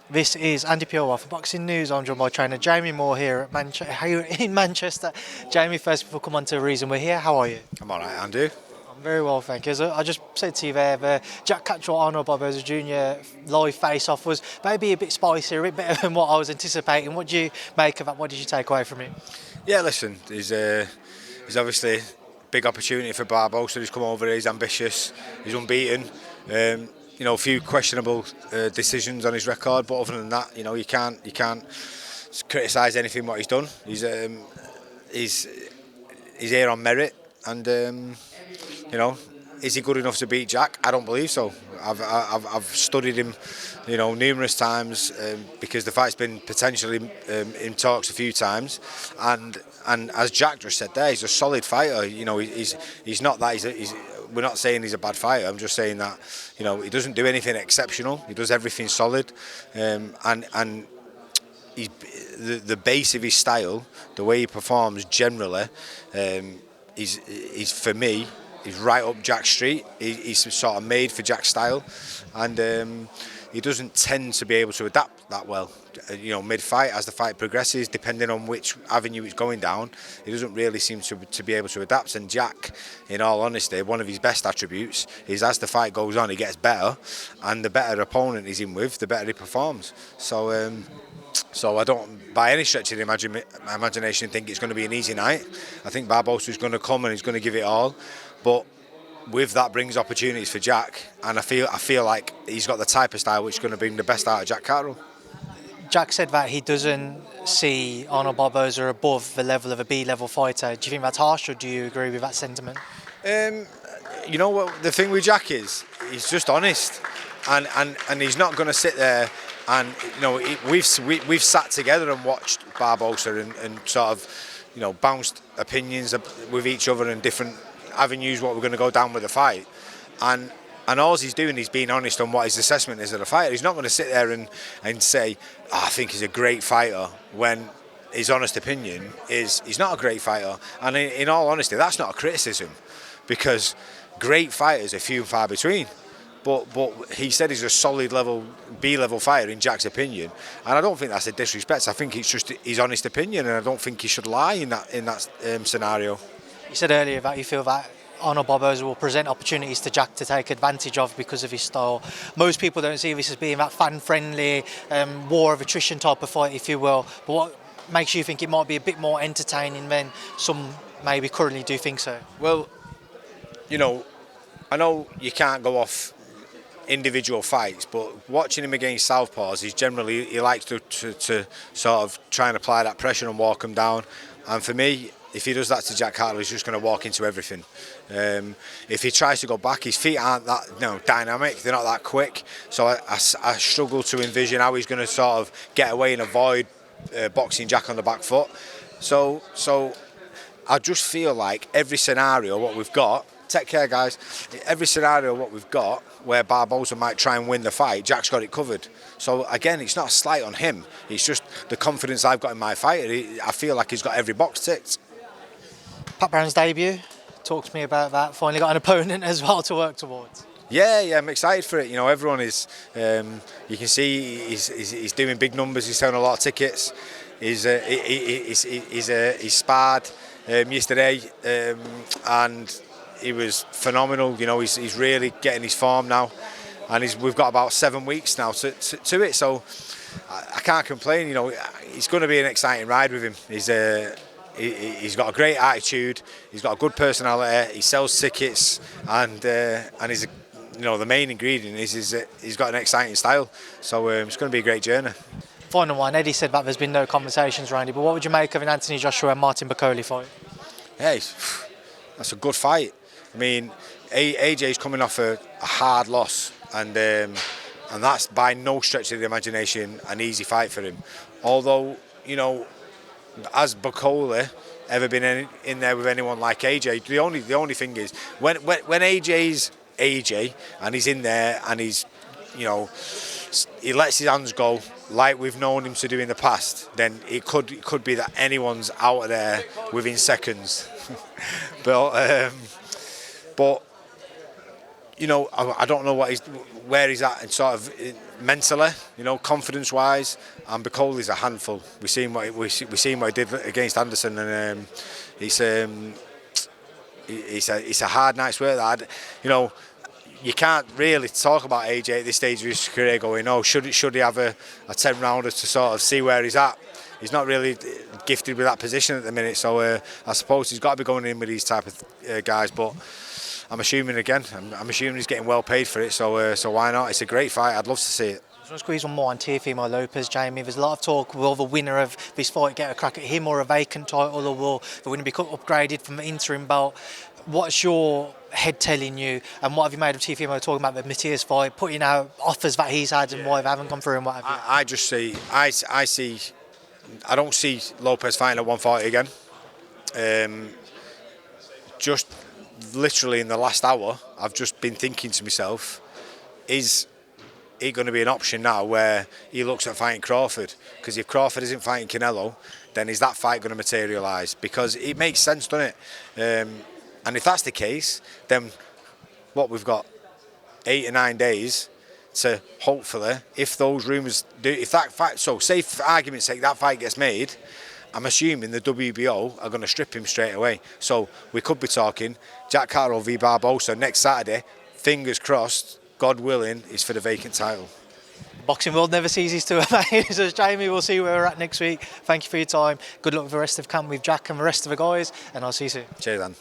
This is Andy Purewal for Boxing News. I'm joined by trainer Jamie Moore here at here in Manchester. Jamie, first before we come on to the reason we're here, how are you? I'm all right, Andy. I'm very well, thank you. As I just said to you there, the Jack Catterall-Barboza Jr. live face-off was maybe a bit spicier, a bit better than what I was anticipating. What do you make of that? What did you take away from it? Yeah, listen, he's obviously a big opportunity for Barboza. He's come over, he's ambitious, he's unbeaten. A few questionable decisions on his record, but other than that, you can't criticise anything what he's done. He's here on merit, and is he good enough to beat Jack? I don't believe so. I've studied him, numerous times because the fight's been potentially in talks a few times, and as Jack just said there, he's a solid fighter. He's not that. We're not saying he's a bad fighter. I'm just saying that he doesn't do anything exceptional. He does everything solid, and the base of his style, the way he performs generally, is for me. He's right up Jack's street. He's sort of made for Jack's style, and he doesn't tend to be able to adapt that well. Mid-fight, as the fight progresses, depending on which avenue it's going down, he doesn't really seem to be able to adapt. And Jack, in all honesty, one of his best attributes is as the fight goes on, he gets better, and the better opponent he's in with, the better he performs. So I don't, by any stretch of the imagination, think it's going to be an easy night. I think Barboza is going to come and he's going to give it all, but with that brings opportunities for Jack, and I feel like he's got the type of style which is going to bring the best out of Jack Catterall. Jack said that he doesn't see Arnold Barboza above the level of a B-level fighter. Do you think that's harsh, or do you agree with that sentiment? You know what the thing with Jack is? He's just honest, and he's not going to sit there. And we've sat together and watched Barboza and sort of bounced opinions with each other in different avenues what we're going to go down with the fight, and all he's doing is being honest on what his assessment is of the fighter. He's not going to sit there and say, I think he's a great fighter, when his honest opinion is he's not a great fighter. And in all honesty, that's not a criticism, because great fighters are few and far between. But he said he's a solid level B-level fighter in Jack's opinion, and I don't think that's a disrespect. I think it's just his honest opinion, and I don't think he should lie in that scenario. You said earlier that you feel that Arnold Barboza will present opportunities to Jack to take advantage of because of his style. Most people don't see this as being that fan-friendly, war of attrition type of fight, if you will. But what makes you think it might be a bit more entertaining than some maybe currently do think so? Well, I know you can't go off individual fights, but watching him against southpaws, he likes to sort of try and apply that pressure and walk him down. And for me, if he does that to Jack Catterall, he's just going to walk into everything. If he tries to go back, his feet aren't that dynamic, they're not that quick, so I struggle to envision how he's going to sort of get away and avoid boxing Jack on the back foot. So I just feel like every scenario what we've got, take care guys, every scenario what we've got where Barboza might try and win the fight, Jack's got it covered. So again, it's not a slight on him, it's just the confidence I've got in my fighter. I feel like he's got every box ticked. Pat Brown's debut, talk to me about that. Finally got an opponent as well to work towards. Yeah, I'm excited for it. Everyone is. You can see he's doing big numbers. He's selling a lot of tickets. He's sparred yesterday, and he was phenomenal. He's really getting his form now, and we've got about 7 weeks now to it. So I can't complain. It's going to be an exciting ride with him. He's got a great attitude. He's got a good personality. He sells tickets, and he's the main ingredient is he's got an exciting style. So it's going to be a great journey. Final one. Eddie said that there's been no conversations, Randy. But what would you make of an Anthony Joshua and Martin Bakole fight? Hey, that's a good fight. I mean, AJ's coming off a hard loss, and that's by no stretch of the imagination an easy fight for him. Although, has Bakole ever been in there with anyone like AJ? The only thing is when AJ's AJ and he's in there and he's he lets his hands go like we've known him to do in the past, then it could be that anyone's out of there within seconds. But you know, I don't know where he's at and sort of mentally, you know, confidence-wise. And Bakole's a handful. We've seen what he did against Anderson, and it's a hard night's work. That, you know, you can't really talk about AJ at this stage of his career going, oh, should he have a 10-rounder to sort of see where he's at. He's not really gifted with that position at the minute, so I suppose he's got to be going in with these type of guys. But I'm assuming he's getting well paid for it, so why not? It's a great fight. I'd love to see it. I just want to squeeze one more on Teofimo Lopez, Jamie. There's a lot of talk, will the winner of this fight get a crack at him or a vacant title, or will the winner be upgraded from the interim belt? What's your head telling you, and what have you made of Teofimo talking about the Matthias fight, putting out offers that he's had and why they haven't come through and what have you? I don't see Lopez fighting at 140 again. Just literally in the last hour, I've just been thinking to myself, is it going to be an option now where he looks at fighting Crawford? Because if Crawford isn't fighting Canelo, then is that fight going to materialise? Because it makes sense, doesn't it? And if that's the case, then we've got 8 or 9 days to hopefully, if those rumours do, if that fight, so say for argument's sake that fight gets made, I'm assuming the WBO are going to strip him straight away. So we could be talking Jack Catterall v Barboza next Saturday. Fingers crossed, God willing, is for the vacant title. Boxing world never ceases to amaze us. Jamie, we'll see where we're at next week. Thank you for your time. Good luck with the rest of camp with Jack and the rest of the guys, and I'll see you soon. Cheers, Dan.